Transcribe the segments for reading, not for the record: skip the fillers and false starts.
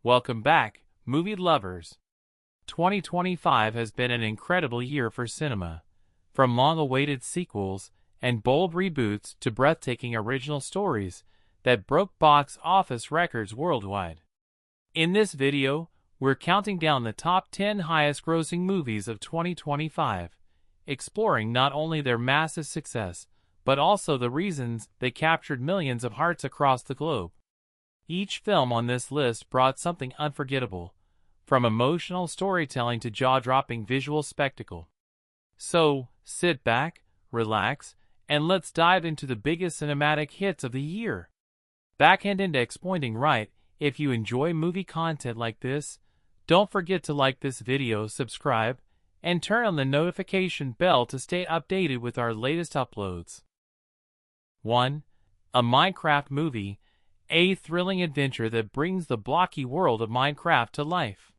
Welcome back, movie lovers. 2025 has been an incredible year for cinema. From long-awaited sequels and bold reboots to breathtaking original stories that broke box office records worldwide. In this video, we're counting down the top 10 highest-grossing movies of 2025, exploring not only their massive success, but also the reasons they captured millions of hearts across the globe. Each film on this list brought something unforgettable, from emotional storytelling to jaw-dropping visual spectacle. So, sit back, relax, and let's dive into the biggest cinematic hits of the year. Backhand index pointing right. If you enjoy movie content like this, don't forget to like this video, subscribe, and turn on the notification bell to stay updated with our latest uploads. 1. A Minecraft movie, a thrilling adventure that brings the blocky world of Minecraft to life.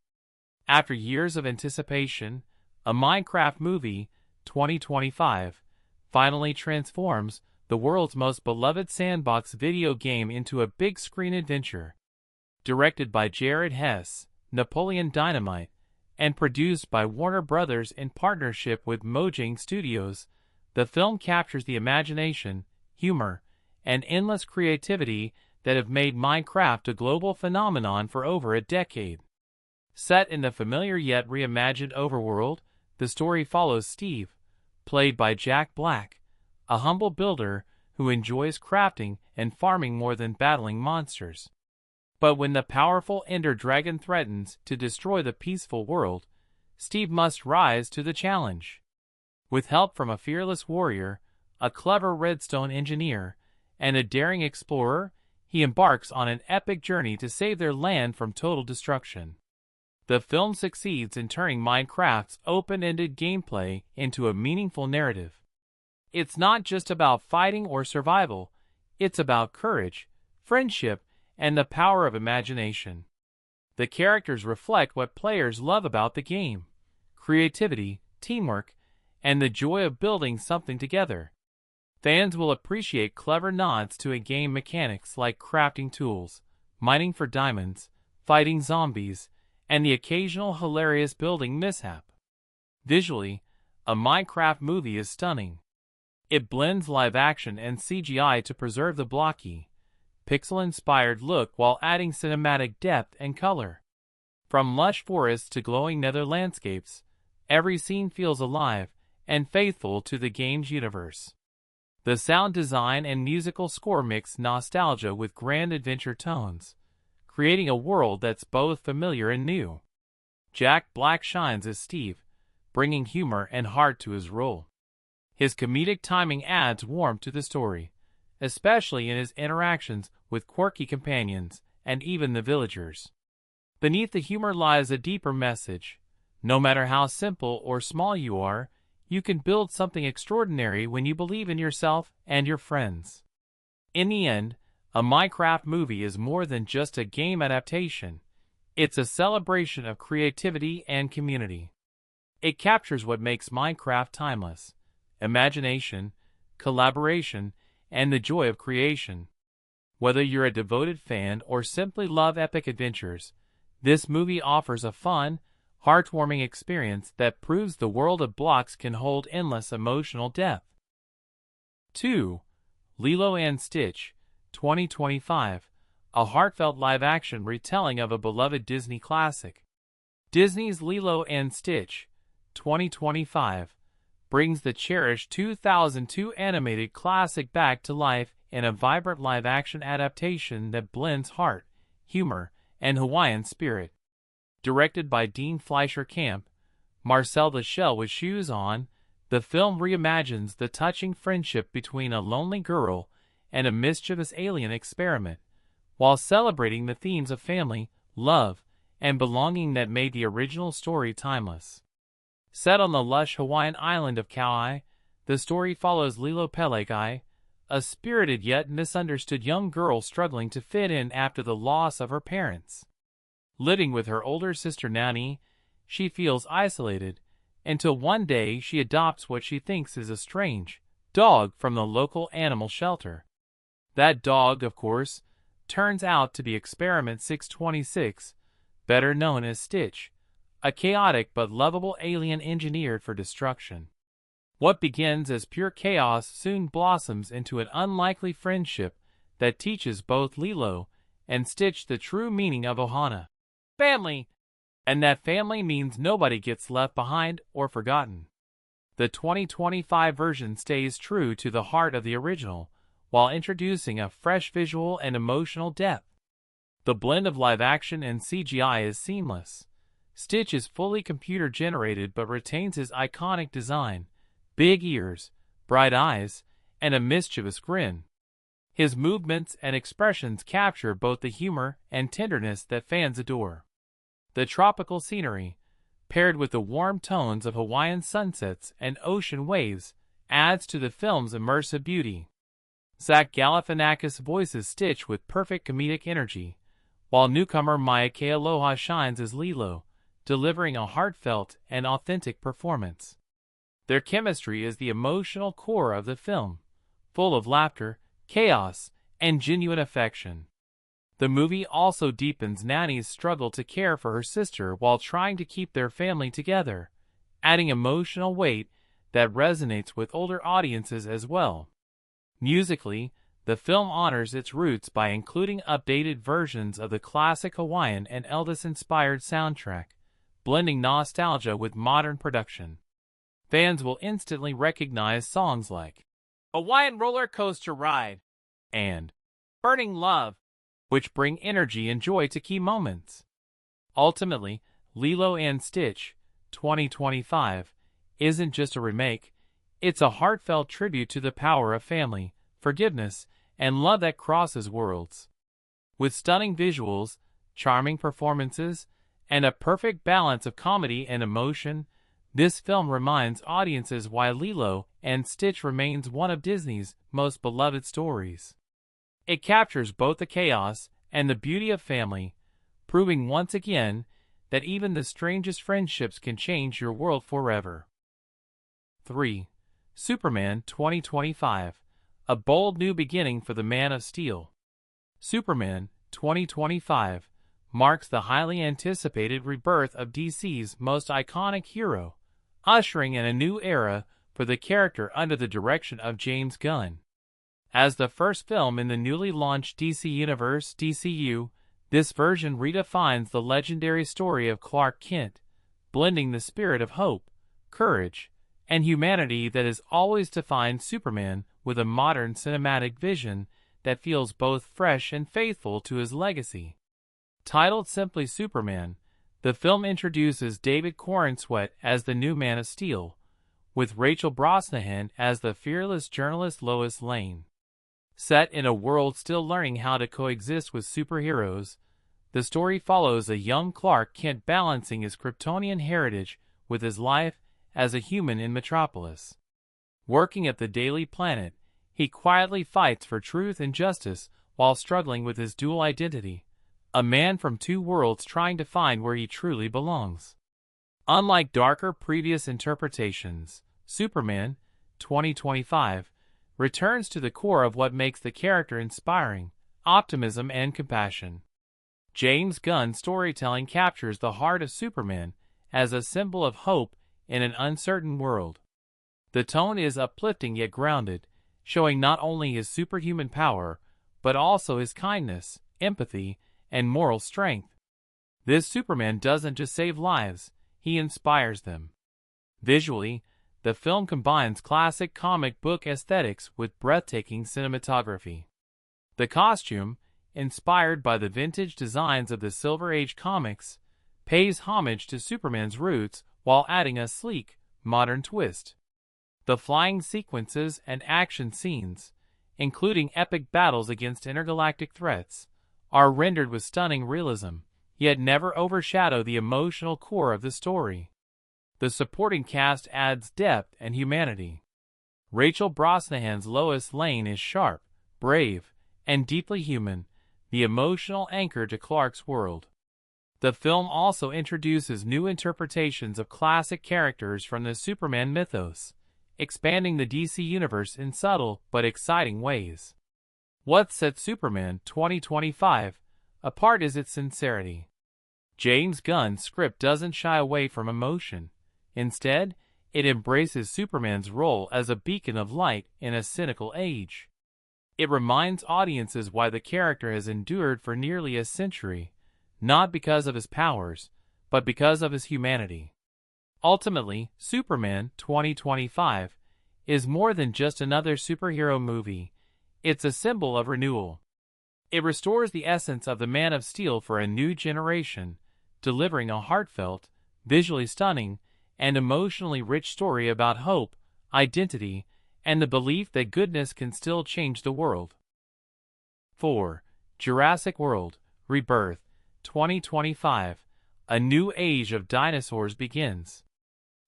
After years of anticipation, A Minecraft Movie, 2025, finally transforms the world's most beloved sandbox video game into a big-screen adventure. Directed by Jared Hess, Napoleon Dynamite, and produced by Warner Brothers in partnership with Mojang Studios, the film captures the imagination, humor, and endless creativity that have made Minecraft a global phenomenon for over a decade. Set in the familiar yet reimagined overworld, the story follows Steve, played by Jack Black, a humble builder who enjoys crafting and farming more than battling monsters. But when the powerful Ender Dragon threatens to destroy the peaceful world, Steve must rise to the challenge. With help from a fearless warrior, a clever redstone engineer, and a daring explorer, he embarks on an epic journey to save their land from total destruction. The film succeeds in turning Minecraft's open-ended gameplay into a meaningful narrative. It's not just about fighting or survival, it's about courage, friendship, and the power of imagination. The characters reflect what players love about the game: creativity, teamwork, and the joy of building something together. Fans will appreciate clever nods to in-game mechanics like crafting tools, mining for diamonds, fighting zombies, and the occasional hilarious building mishap. Visually, A Minecraft Movie is stunning. It blends live action and CGI to preserve the blocky, pixel-inspired look while adding cinematic depth and color. From lush forests to glowing nether landscapes, every scene feels alive and faithful to the game's universe. The sound design and musical score mix nostalgia with grand adventure tones, creating a world that's both familiar and new. Jack Black shines as Steve, bringing humor and heart to his role. His comedic timing adds warmth to the story, especially in his interactions with quirky companions and even the villagers. Beneath the humor lies a deeper message. No matter how simple or small you are, you can build something extraordinary when you believe in yourself and your friends. In the end, A Minecraft Movie is more than just a game adaptation. It's a celebration of creativity and community. It captures what makes Minecraft timeless: imagination, collaboration, and the joy of creation. Whether you're a devoted fan or simply love epic adventures, this movie offers a fun, heartwarming experience that proves the world of blocks can hold endless emotional depth. 2. Lilo and Stitch, 2025, a heartfelt live-action retelling of a beloved Disney classic. Disney's Lilo and Stitch, 2025, brings the cherished 2002 animated classic back to life in a vibrant live-action adaptation that blends heart, humor, and Hawaiian spirit. Directed by Dean Fleischer Camp, Marcel the Shell with Shoes On, the film reimagines the touching friendship between a lonely girl and a mischievous alien experiment, while celebrating the themes of family, love, and belonging that made the original story timeless. Set on the lush Hawaiian island of Kauai, the story follows Lilo Pelekai, a spirited yet misunderstood young girl struggling to fit in after the loss of her parents. Living with her older sister Nani, she feels isolated, until one day she adopts what she thinks is a strange dog from the local animal shelter. That dog, of course, turns out to be Experiment 626, better known as Stitch, a chaotic but lovable alien engineered for destruction. What begins as pure chaos soon blossoms into an unlikely friendship that teaches both Lilo and Stitch the true meaning of Ohana. Family! And that family means nobody gets left behind or forgotten. The 2025 version stays true to the heart of the original, while introducing a fresh visual and emotional depth. The blend of live action and CGI is seamless. Stitch is fully computer-generated but retains his iconic design, big ears, bright eyes, and a mischievous grin. His movements and expressions capture both the humor and tenderness that fans adore. The tropical scenery, paired with the warm tones of Hawaiian sunsets and ocean waves, adds to the film's immersive beauty. Zach Galifianakis voices Stitch with perfect comedic energy, while newcomer Maya Kealoha shines as Lilo, delivering a heartfelt and authentic performance. Their chemistry is the emotional core of the film, full of laughter, chaos, and genuine affection. The movie also deepens Nani's struggle to care for her sister while trying to keep their family together, adding emotional weight that resonates with older audiences as well. Musically, the film honors its roots by including updated versions of the classic Hawaiian and Elvis-inspired soundtrack, blending nostalgia with modern production. Fans will instantly recognize songs like Hawaiian Roller Coaster Ride and Burning Love, which bring energy and joy to key moments. Ultimately, Lilo and Stitch 2025 isn't just a remake, it's a heartfelt tribute to the power of family, forgiveness, and love that crosses worlds. With stunning visuals, charming performances, and a perfect balance of comedy and emotion, this film reminds audiences why Lilo and Stitch remains one of Disney's most beloved stories. It captures both the chaos and the beauty of family, proving once again that even the strangest friendships can change your world forever. 3. Superman 2025, a bold new beginning for the Man of Steel. Superman 2025 marks the highly anticipated rebirth of DC's most iconic hero, ushering in a new era for the character under the direction of James Gunn. As the first film in the newly launched DC Universe (DCU), this version redefines the legendary story of Clark Kent, blending the spirit of hope, courage, and humanity that has always defined Superman with a modern cinematic vision that feels both fresh and faithful to his legacy. Titled simply Superman, the film introduces David Corenswet as the new Man of Steel, with Rachel Brosnahan as the fearless journalist Lois Lane. Set in a world still learning how to coexist with superheroes, the story follows a young Clark Kent balancing his Kryptonian heritage with his life as a human in Metropolis. Working at the Daily Planet, he quietly fights for truth and justice while struggling with his dual identity, a man from two worlds trying to find where he truly belongs. Unlike darker previous interpretations, Superman 2025 returns to the core of what makes the character inspiring: optimism and compassion. James Gunn's storytelling captures the heart of Superman as a symbol of hope in an uncertain world. The tone is uplifting yet grounded, showing not only his superhuman power, but also his kindness, empathy, and moral strength. This Superman doesn't just save lives, he inspires them. Visually, the film combines classic comic book aesthetics with breathtaking cinematography. The costume, inspired by the vintage designs of the Silver Age comics, pays homage to Superman's roots while adding a sleek, modern twist. The flying sequences and action scenes, including epic battles against intergalactic threats, are rendered with stunning realism, yet never overshadow the emotional core of the story. The supporting cast adds depth and humanity. Rachel Brosnahan's Lois Lane is sharp, brave, and deeply human, the emotional anchor to Clark's world. The film also introduces new interpretations of classic characters from the Superman mythos, expanding the DC universe in subtle but exciting ways. What sets Superman 2025 apart is its sincerity. James Gunn's script doesn't shy away from emotion. Instead, it embraces Superman's role as a beacon of light in a cynical age. It reminds audiences why the character has endured for nearly a century, not because of his powers, but because of his humanity. Ultimately, Superman 2025 is more than just another superhero movie. It's a symbol of renewal. It restores the essence of the Man of Steel for a new generation, delivering a heartfelt, visually stunning, and emotionally rich story about hope, identity, and the belief that goodness can still change the world. 4. Jurassic World Rebirth 2025. A new age of dinosaurs begins.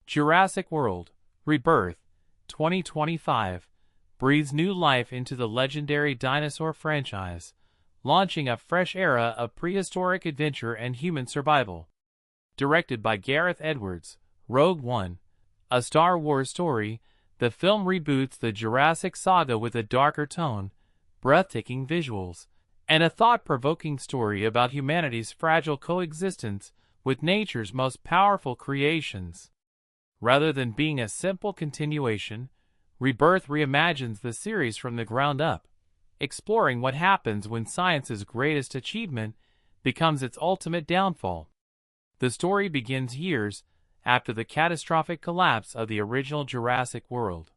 Jurassic World Rebirth 2025 breathes new life into the legendary dinosaur franchise, launching a fresh era of prehistoric adventure and human survival. Directed by Gareth Edwards, Rogue One, a Star Wars story, the film reboots the Jurassic saga with a darker tone, breathtaking visuals, and a thought-provoking story about humanity's fragile coexistence with nature's most powerful creations. Rather than being a simple continuation, Rebirth reimagines the series from the ground up, exploring what happens when science's greatest achievement becomes its ultimate downfall. The story begins years after the catastrophic collapse of the original Jurassic World.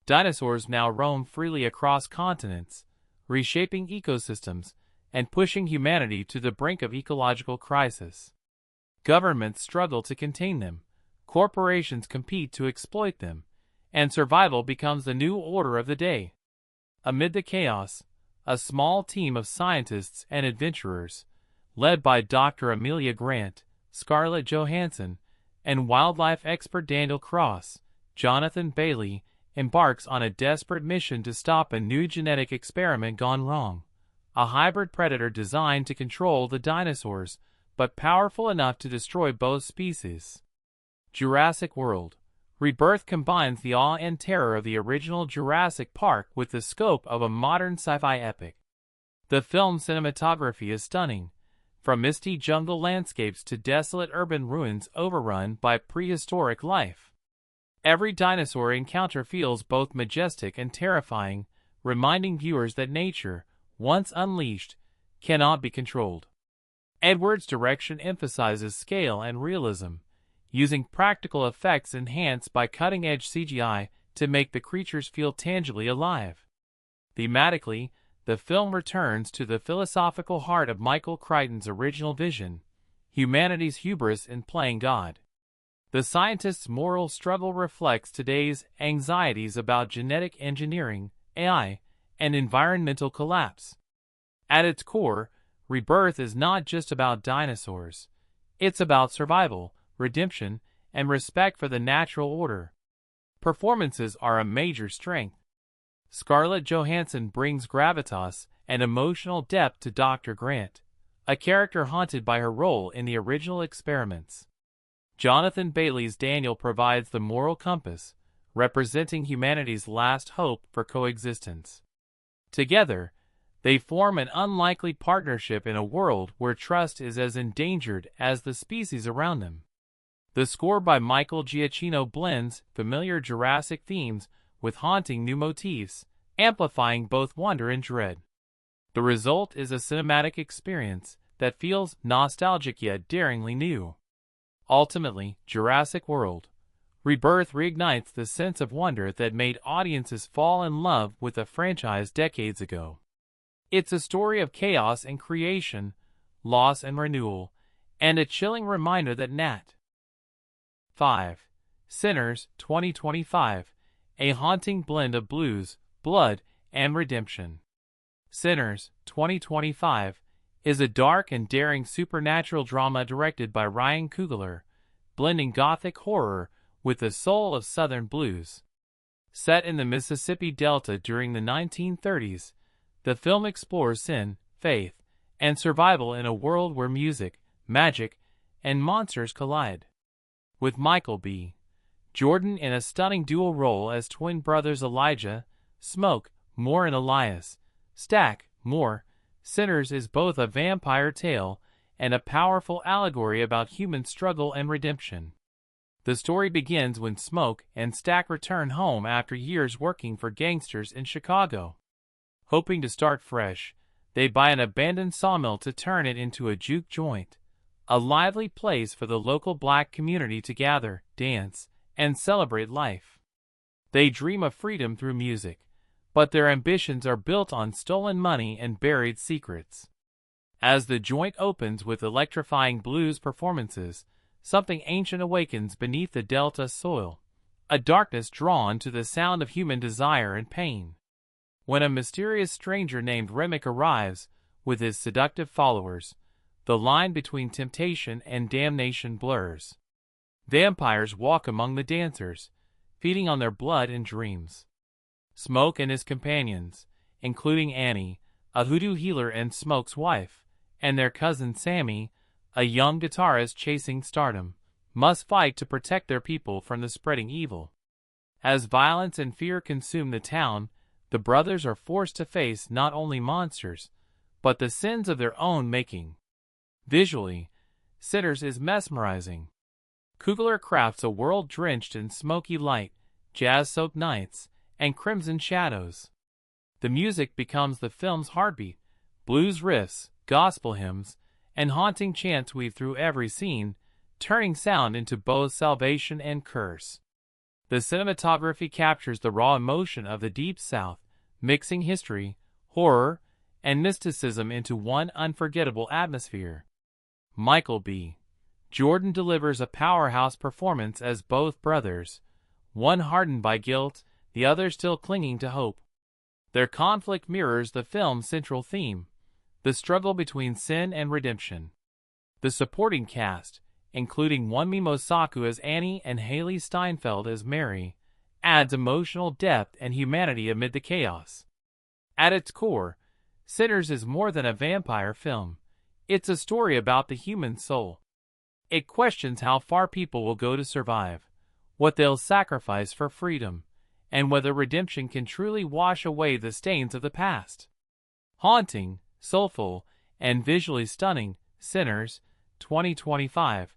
Dinosaurs now roam freely across continents, reshaping ecosystems and pushing humanity to the brink of ecological crisis. Governments struggle to contain them, corporations compete to exploit them, and survival becomes the new order of the day. Amid the chaos, a small team of scientists and adventurers, led by Dr. Amelia Grant, Scarlett Johansson, and wildlife expert Daniel Cross, Jonathan Bailey, embarks on a desperate mission to stop a new genetic experiment gone wrong. A hybrid predator designed to control the dinosaurs, but powerful enough to destroy both species. Jurassic World Rebirth combines the awe and terror of the original Jurassic Park with the scope of a modern sci-fi epic. The film's cinematography is stunning, from misty jungle landscapes to desolate urban ruins overrun by prehistoric life. Every dinosaur encounter feels both majestic and terrifying, reminding viewers that nature, once unleashed, cannot be controlled. Edwards' direction emphasizes scale and realism, using practical effects enhanced by cutting-edge CGI to make the creatures feel tangibly alive. Thematically, the film returns to the philosophical heart of Michael Crichton's original vision, humanity's hubris in playing God. The scientist's moral struggle reflects today's anxieties about genetic engineering, AI, and environmental collapse. At its core, Rebirth is not just about dinosaurs. It's about survival, redemption, and respect for the natural order. Performances are a major strength. Scarlett Johansson brings gravitas and emotional depth to Dr. Grant, a character haunted by her role in the original experiments. Jonathan Bailey's Daniel provides the moral compass, representing humanity's last hope for coexistence. Together, they form an unlikely partnership in a world where trust is as endangered as the species around them. The score by Michael Giacchino blends familiar Jurassic themes with haunting new motifs, amplifying both wonder and dread. The result is a cinematic experience that feels nostalgic yet daringly new. Ultimately, Jurassic World Rebirth reignites the sense of wonder that made audiences fall in love with the franchise decades ago. It's a story of chaos and creation, loss and renewal, and a chilling reminder that Nat. 5. Sinners 2025, a haunting blend of blues, blood, and redemption. Sinners 2025 is a dark and daring supernatural drama directed by Ryan Coogler, blending gothic horror with the soul of Southern blues. Set in the Mississippi Delta during the 1930s, the film explores sin, faith, and survival in a world where music, magic, and monsters collide. With Michael B. Jordan in a stunning dual role as twin brothers Elijah, Smoke, and Elias, Stack, Sinners is both a vampire tale and a powerful allegory about human struggle and redemption. The story begins when Smoke and Stack return home after years working for gangsters in Chicago. Hoping to start fresh, they buy an abandoned sawmill to turn it into a juke joint, a lively place for the local black community to gather, dance, and celebrate life. They dream of freedom through music, but their ambitions are built on stolen money and buried secrets. As the joint opens with electrifying blues performances, something ancient awakens beneath the Delta soil, a darkness drawn to the sound of human desire and pain. When a mysterious stranger named Remick arrives with his seductive followers, the line between temptation and damnation blurs. Vampires walk among the dancers, feeding on their blood and dreams. Smoke and his companions, including Annie, a hoodoo healer and Smoke's wife, and their cousin Sammy, a young guitarist chasing stardom, must fight to protect their people from the spreading evil. As violence and fear consume the town, the brothers are forced to face not only monsters, but the sins of their own making. Visually, Sinners is mesmerizing. Coogler crafts a world drenched in smoky light, jazz-soaked nights, and crimson shadows. The music becomes the film's heartbeat, blues riffs, gospel hymns, and haunting chants weave through every scene, turning sound into both salvation and curse. The cinematography captures the raw emotion of the Deep South, mixing history, horror, and mysticism into one unforgettable atmosphere. Michael B. Jordan delivers a powerhouse performance as both brothers, one hardened by guilt, the other still clinging to hope. Their conflict mirrors the film's central theme, the struggle between sin and redemption. The supporting cast, including Wunmi Mosaku as Annie and Haley Steinfeld as Mary, adds emotional depth and humanity amid the chaos. At its core, Sinners is more than a vampire film. It's a story about the human soul. It questions how far people will go to survive, what they'll sacrifice for freedom, and whether redemption can truly wash away the stains of the past. Haunting, soulful, and visually stunning, Sinners, 2025,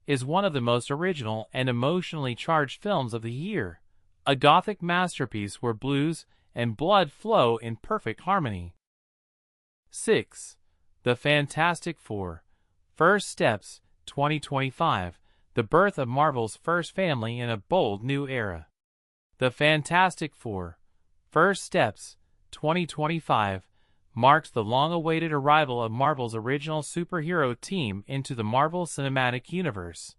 is one of the most original and emotionally charged films of the year, a gothic masterpiece where blues and blood flow in perfect harmony. 6. The Fantastic Four, First Steps, 2025, the birth of Marvel's first family in a bold new era. The Fantastic Four, First Steps, 2025, marks the long-awaited arrival of Marvel's original superhero team into the Marvel Cinematic Universe.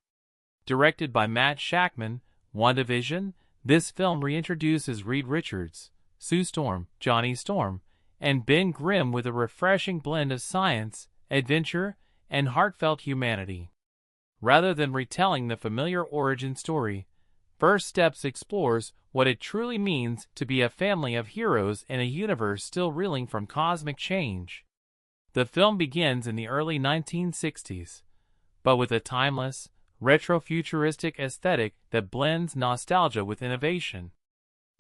Directed by Matt Shakman, WandaVision, this film reintroduces Reed Richards, Sue Storm, Johnny Storm, and Ben Grimm with a refreshing blend of science, adventure, and heartfelt humanity. Rather than retelling the familiar origin story, First Steps explores what it truly means to be a family of heroes in a universe still reeling from cosmic change. The film begins in the early 1960s, but with a timeless, retro-futuristic aesthetic that blends nostalgia with innovation.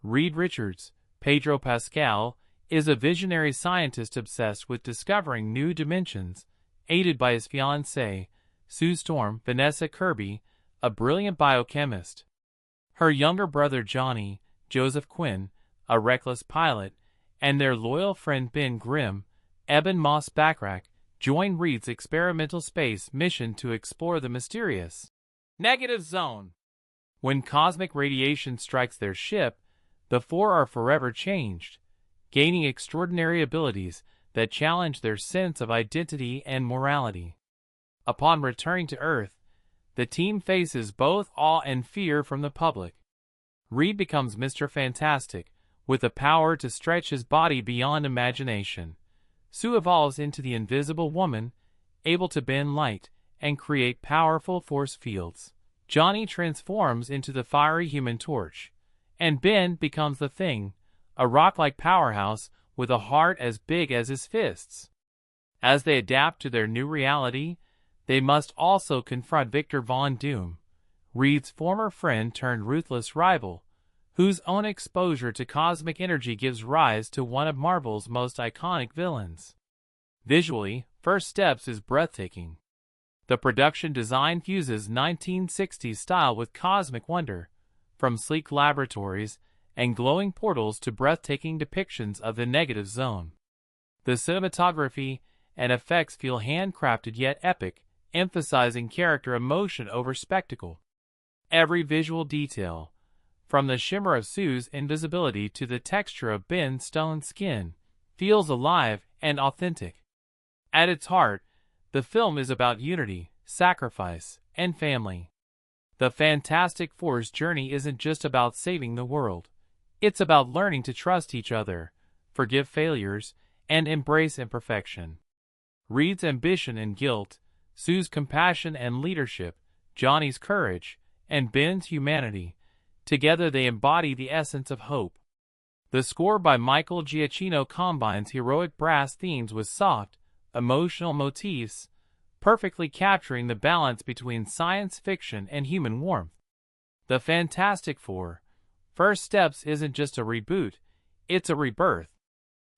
Reed Richards, Pedro Pascal, is a visionary scientist obsessed with discovering new dimensions, aided by his fiancée, Sue Storm, Vanessa Kirby, a brilliant biochemist. Her younger brother Johnny, Joseph Quinn, a reckless pilot, and their loyal friend Ben Grimm, Eben Moss Backrack, join Reed's experimental space mission to explore the mysterious negative zone. When cosmic radiation strikes their ship, the four are forever changed, gaining extraordinary abilities that challenge their sense of identity and morality. Upon returning to Earth, the team faces both awe and fear from the public. Reed becomes Mr. Fantastic, with the power to stretch his body beyond imagination. Sue evolves into the Invisible Woman, able to bend light and create powerful force fields. Johnny transforms into the fiery Human Torch, and Ben becomes the Thing, a rock-like powerhouse with a heart as big as his fists. As they adapt to their new reality, they must also confront Victor Von Doom, Reed's former friend turned ruthless rival, whose own exposure to cosmic energy gives rise to one of Marvel's most iconic villains. Visually, First Steps is breathtaking. The production design fuses 1960s style with cosmic wonder, from sleek laboratories and glowing portals to breathtaking depictions of the negative zone. The cinematography and effects feel handcrafted yet epic, emphasizing character emotion over spectacle. Every visual detail, from the shimmer of Sue's invisibility to the texture of Ben Stone's skin, feels alive and authentic. At its heart, the film is about unity, sacrifice, and family. The Fantastic Four's journey isn't just about saving the world. It's about learning to trust each other, forgive failures, and embrace imperfection. Reed's ambition and guilt, Sue's compassion and leadership, Johnny's courage, and Ben's humanity, together they embody the essence of hope. The score by Michael Giacchino combines heroic brass themes with soft, emotional motifs, perfectly capturing the balance between science fiction and human warmth. The Fantastic Four: First Steps isn't just a reboot, it's a rebirth.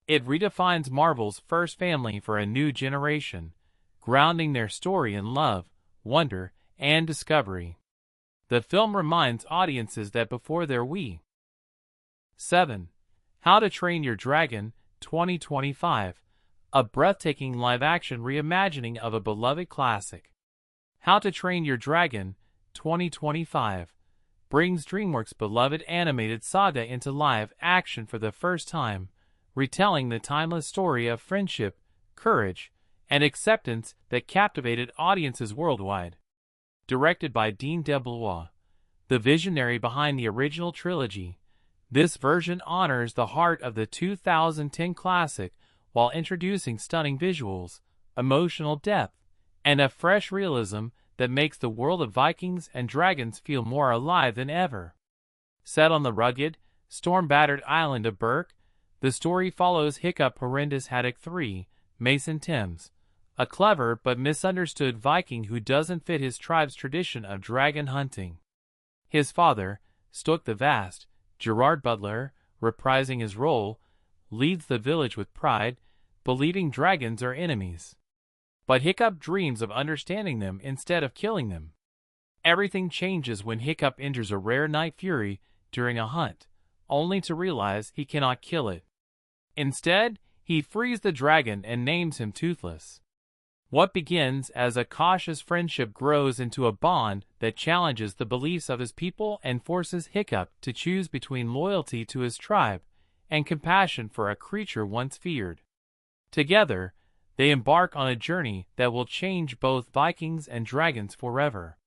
It redefines Marvel's first family for a new generation, grounding their story in love, wonder, and discovery. The film reminds audiences that before they're we. 7. How to Train Your Dragon 2025, a breathtaking live-action reimagining of a beloved classic. How to Train Your Dragon 2025 brings DreamWorks' beloved animated saga into live action for the first time, retelling the timeless story of friendship, courage, and acceptance that captivated audiences worldwide. Directed by Dean DeBlois, the visionary behind the original trilogy, this version honors the heart of the 2010 classic while introducing stunning visuals, emotional depth, and a fresh realism that makes the world of Vikings and dragons feel more alive than ever. Set on the rugged, storm-battered island of Berk, the story follows Hiccup Horrendous Haddock III, Mason Thames, a clever but misunderstood Viking who doesn't fit his tribe's tradition of dragon hunting. His father, Stoic the Vast, Gerard Butler, reprising his role, leads the village with pride, believing dragons are enemies. But Hiccup dreams of understanding them instead of killing them. Everything changes when Hiccup injures a rare night fury during a hunt, only to realize he cannot kill it. Instead, he frees the dragon and names him Toothless. What begins as a cautious friendship grows into a bond that challenges the beliefs of his people and forces Hiccup to choose between loyalty to his tribe and compassion for a creature once feared. Together, they embark on a journey that will change both Vikings and dragons forever.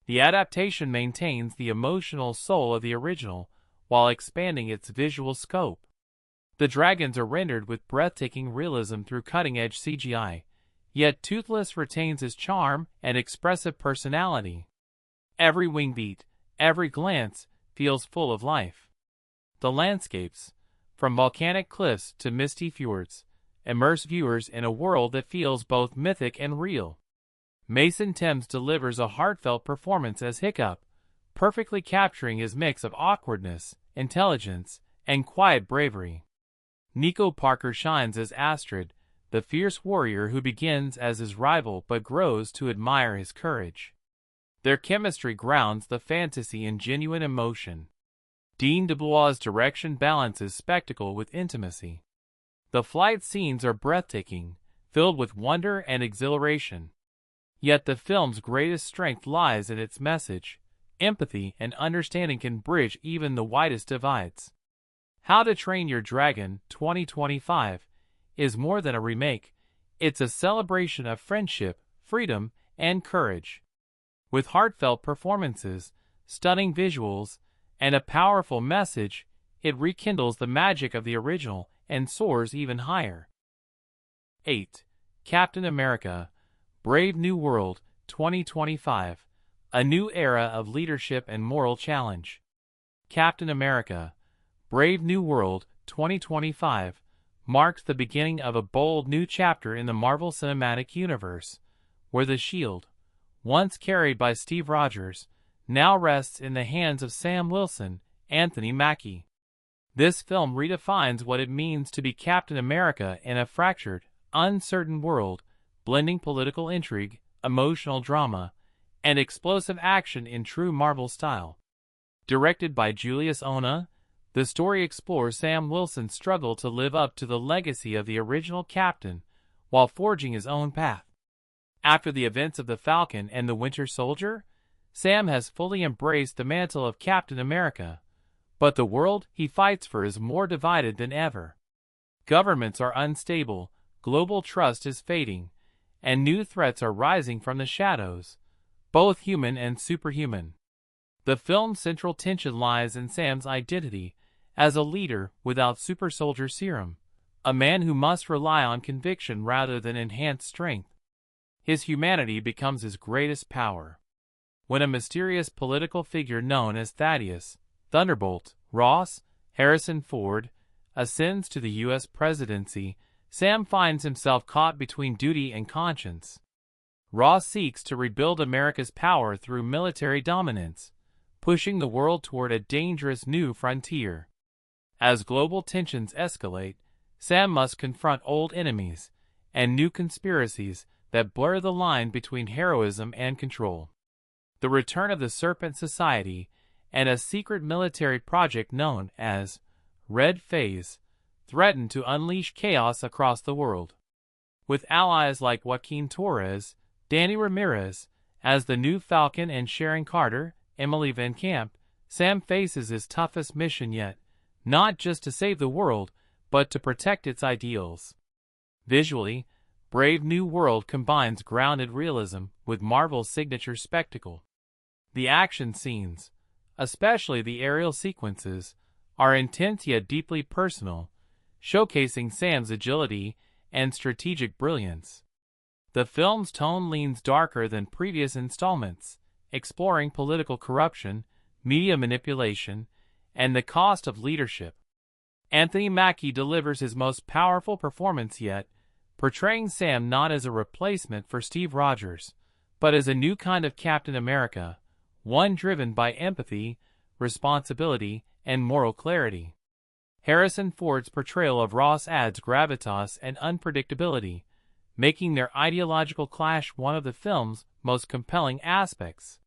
The adaptation maintains the emotional soul of the original while expanding its visual scope. The dragons are rendered with breathtaking realism through cutting-edge CGI, yet Toothless retains his charm and expressive personality. Every wing beat, every glance, feels full of life. The landscapes, from volcanic cliffs to misty fjords, immerse viewers in a world that feels both mythic and real. Mason Thames delivers a heartfelt performance as Hiccup, perfectly capturing his mix of awkwardness, intelligence, and quiet bravery. Nico Parker shines as Astrid, the fierce warrior who begins as his rival but grows to admire his courage. Their chemistry grounds the fantasy in genuine emotion. Dean DeBlois' direction balances spectacle with intimacy. The flight scenes are breathtaking, filled with wonder and exhilaration. Yet the film's greatest strength lies in its message. Empathy and understanding can bridge even the widest divides. How to Train Your Dragon 2025 is more than a remake, it's a celebration of friendship, freedom, and courage. With heartfelt performances, stunning visuals, and a powerful message, it rekindles the magic of the original and soars even higher. 8. Captain America: Brave New World 2025, a new era of leadership and moral challenge. Captain America: Brave New World 2025 marks the beginning of a bold new chapter in the Marvel Cinematic Universe, where the shield, once carried by Steve Rogers, now rests in the hands of Sam Wilson, Anthony Mackie. This film redefines what it means to be Captain America in a fractured, uncertain world, blending political intrigue, emotional drama, and explosive action in true Marvel style. Directed by Julius Onah, the story explores Sam Wilson's struggle to live up to the legacy of the original Captain while forging his own path. After the events of the Falcon and the Winter Soldier, Sam has fully embraced the mantle of Captain America, but the world he fights for is more divided than ever. Governments are unstable, global trust is fading, and new threats are rising from the shadows, both human and superhuman. The film's central tension lies in Sam's identity as a leader without super soldier serum, a man who must rely on conviction rather than enhanced strength. His humanity becomes his greatest power. When a mysterious political figure known as Thaddeus Thunderbolt Ross Harrison Ford ascends to the U.S. presidency, Sam finds himself caught between duty and conscience. Ross seeks to rebuild America's power through military dominance, pushing the world toward a dangerous new frontier. As global tensions escalate, Sam must confront old enemies and new conspiracies that blur the line between heroism and control. The return of the Serpent Society and a secret military project known as Red Phase threaten to unleash chaos across the world. With allies like Joaquin Torres, Danny Ramirez as the new Falcon, and Sharon Carter, Emily Van Camp, Sam faces his toughest mission yet, not just to save the world, but to protect its ideals. Visually, Brave New World combines grounded realism with Marvel's signature spectacle. The action scenes, especially the aerial sequences, are intense yet deeply personal, showcasing Sam's agility and strategic brilliance. The film's tone leans darker than previous installments, exploring political corruption, media manipulation, and the cost of leadership. Anthony Mackie delivers his most powerful performance yet, portraying Sam not as a replacement for Steve Rogers, but as a new kind of Captain America, one driven by empathy, responsibility, and moral clarity. Harrison Ford's portrayal of Ross adds gravitas and unpredictability, making their ideological clash one of the film's most compelling aspects.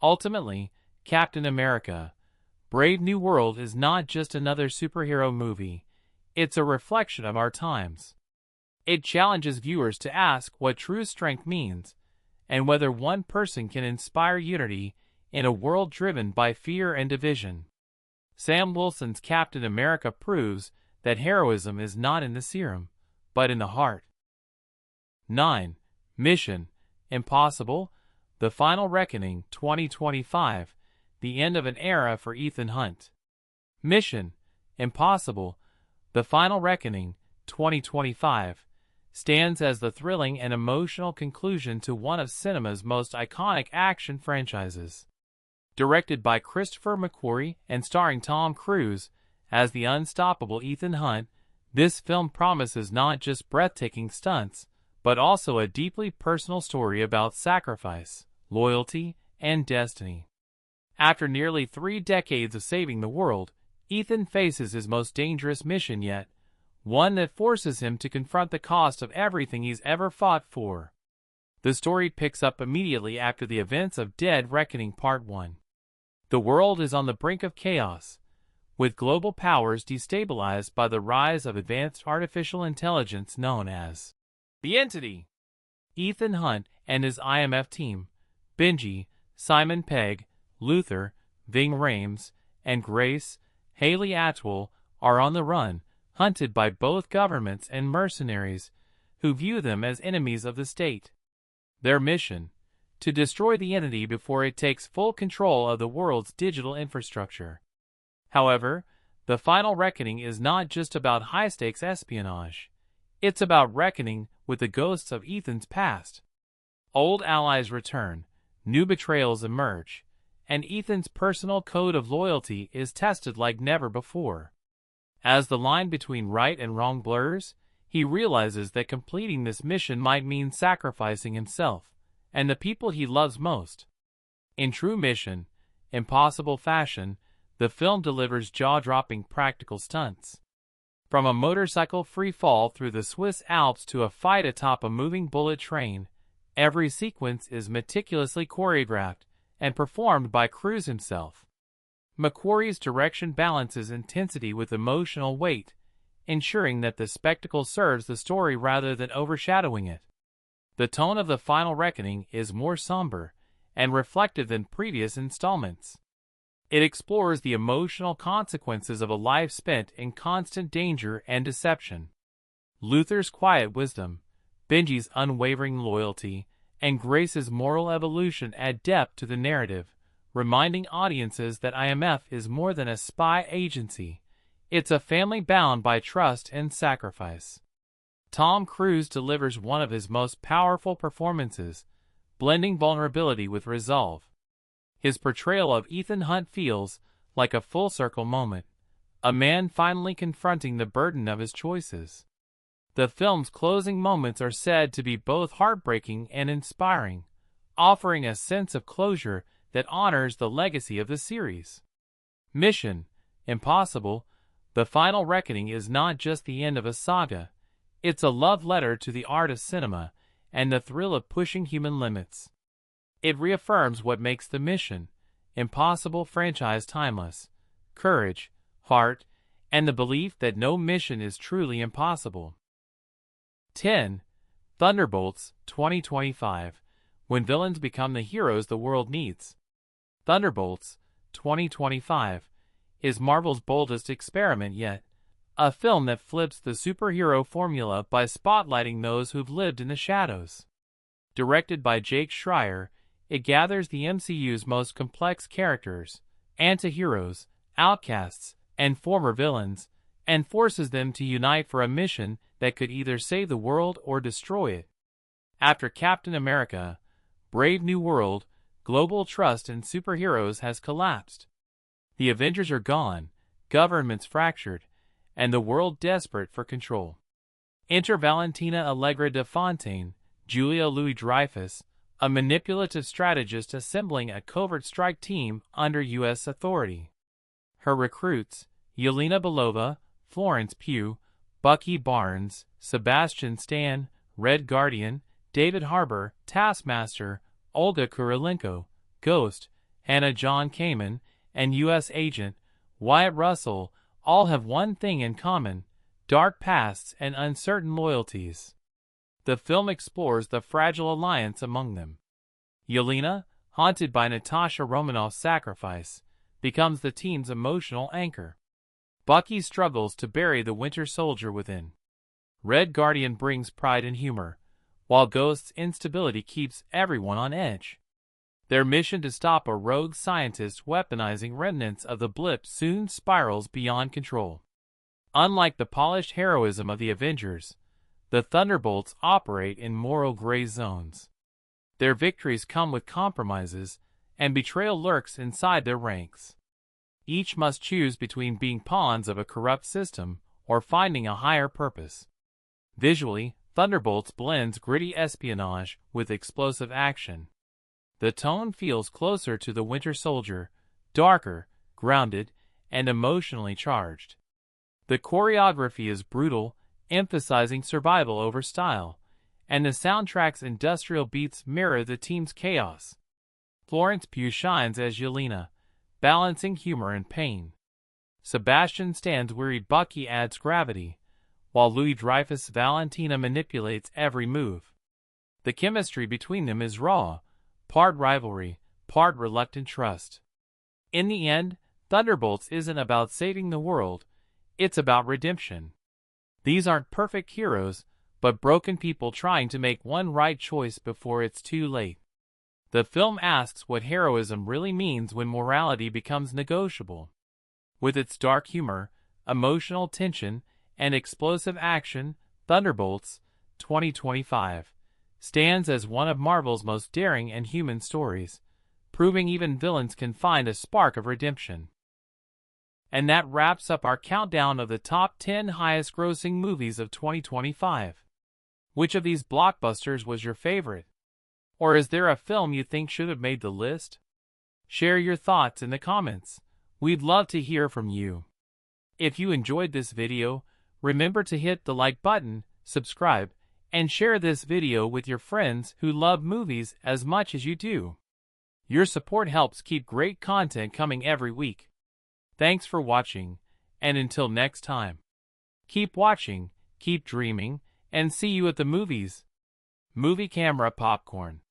Ultimately, Captain America: Brave New World is not just another superhero movie, it's a reflection of our times. It challenges viewers to ask what true strength means, and whether one person can inspire unity in a world driven by fear and division. Sam Wilson's Captain America proves that heroism is not in the serum, but in the heart. 9. Mission: Impossible, The Final Reckoning 2025, the end of an era for Ethan Hunt. Mission: Impossible, The Final Reckoning 2025, stands as the thrilling and emotional conclusion to one of cinema's most iconic action franchises. Directed by Christopher McQuarrie and starring Tom Cruise as the unstoppable Ethan Hunt, this film promises not just breathtaking stunts, but also a deeply personal story about sacrifice, loyalty, and destiny. After nearly 3 decades of saving the world, Ethan faces his most dangerous mission yet, one that forces him to confront the cost of everything he's ever fought for. The story picks up immediately after the events of Dead Reckoning Part 1. The world is on the brink of chaos, with global powers destabilized by the rise of advanced artificial intelligence known as the Entity. Ethan Hunt and his IMF team, Benji, Simon Pegg, Luther, Ving Rhames, and Grace Haley Atwell, are on the run, hunted by both governments and mercenaries who view them as enemies of the state. Their mission: to destroy the Entity before it takes full control of the world's digital infrastructure. However, the final reckoning is not just about high-stakes espionage. It's about reckoning with the ghosts of Ethan's past. Old allies return, new betrayals emerge, and Ethan's personal code of loyalty is tested like never before. As the line between right and wrong blurs, he realizes that completing this mission might mean sacrificing himself and the people he loves most. In true Mission: Impossible fashion, the film delivers jaw-dropping practical stunts. From a motorcycle free fall through the Swiss Alps to a fight atop a moving bullet train, Every sequence is meticulously choreographed and performed by Cruise himself. McQuarrie's direction balances intensity with emotional weight, ensuring that the spectacle serves the story rather than overshadowing it. The tone of The Final Reckoning is more somber and reflective than previous installments. It explores the emotional consequences of a life spent in constant danger and deception. Luther's quiet wisdom, Benji's unwavering loyalty, and Grace's moral evolution add depth to the narrative, reminding audiences that IMF is more than a spy agency. It's a family bound by trust and sacrifice. Tom Cruise delivers one of his most powerful performances, blending vulnerability with resolve. His portrayal of Ethan Hunt feels like a full-circle moment, a man finally confronting the burden of his choices. The film's closing moments are said to be both heartbreaking and inspiring, offering a sense of closure that honors the legacy of the series. Mission Impossible: The Final Reckoning is not just the end of a saga, it's a love letter to the art of cinema and the thrill of pushing human limits. It reaffirms what makes the Mission Impossible franchise timeless: courage, heart, and the belief that no mission is truly impossible. 10. Thunderbolts 2025. When villains become the heroes the world needs. Thunderbolts 2025 is Marvel's boldest experiment yet, a film that flips the superhero formula by spotlighting those who've lived in the shadows. Directed by Jake Schreier, it gathers the MCU's most complex characters, anti-heroes, outcasts, and former villains, and forces them to unite for a mission that could either save the world or destroy it. After Captain America: Brave New World, global trust in superheroes has collapsed. The Avengers are gone, governments fractured, and the world desperate for control. Enter Valentina Allegra de Fontaine, Julia Louis-Dreyfus, a manipulative strategist assembling a covert strike team under U.S. authority. Her recruits, Yelena Belova, Florence Pugh, Bucky Barnes, Sebastian Stan, Red Guardian, David Harbour, Taskmaster, Olga Kurylenko, Ghost, Hannah John Kamen, and U.S. Agent Wyatt Russell, all have one thing in common: dark pasts and uncertain loyalties. The film explores the fragile alliance among them. Yelena, haunted by Natasha Romanoff's sacrifice, becomes the team's emotional anchor. Bucky struggles to bury the Winter Soldier within. Red Guardian brings pride and humor, while Ghost's instability keeps everyone on edge. Their mission to stop a rogue scientist weaponizing remnants of the blip soon spirals beyond control. Unlike the polished heroism of the Avengers, the Thunderbolts operate in moral gray zones. Their victories come with compromises, and betrayal lurks inside their ranks. Each must choose between being pawns of a corrupt system or finding a higher purpose. Visually, Thunderbolts blends gritty espionage with explosive action. The tone feels closer to the Winter Soldier, darker, grounded, and emotionally charged. The choreography is brutal, emphasizing survival over style, and the soundtrack's industrial beats mirror the team's chaos. Florence Pugh shines as Yelena, balancing humor and pain. Sebastian Stan's weary Bucky adds gravity, while Louis-Dreyfus' Valentina manipulates every move. The chemistry between them is raw, part rivalry, part reluctant trust. In the end, Thunderbolts isn't about saving the world, it's about redemption. These aren't perfect heroes, but broken people trying to make one right choice before it's too late. The film asks what heroism really means when morality becomes negotiable. With its dark humor, emotional tension, and explosive action, Thunderbolts 2025 stands as one of Marvel's most daring and human stories, proving even villains can find a spark of redemption. And that wraps up our countdown of the top 10 highest-grossing movies of 2025. Which of these blockbusters was your favorite? Or is there a film you think should have made the list? Share your thoughts in the comments. We'd love to hear from you. If you enjoyed this video, remember to hit the like button, subscribe, and share this video with your friends who love movies as much as you do. Your support helps keep great content coming every week. Thanks for watching, and until next time. Keep watching, keep dreaming, and see you at the movies. Movie Camera Popcorn.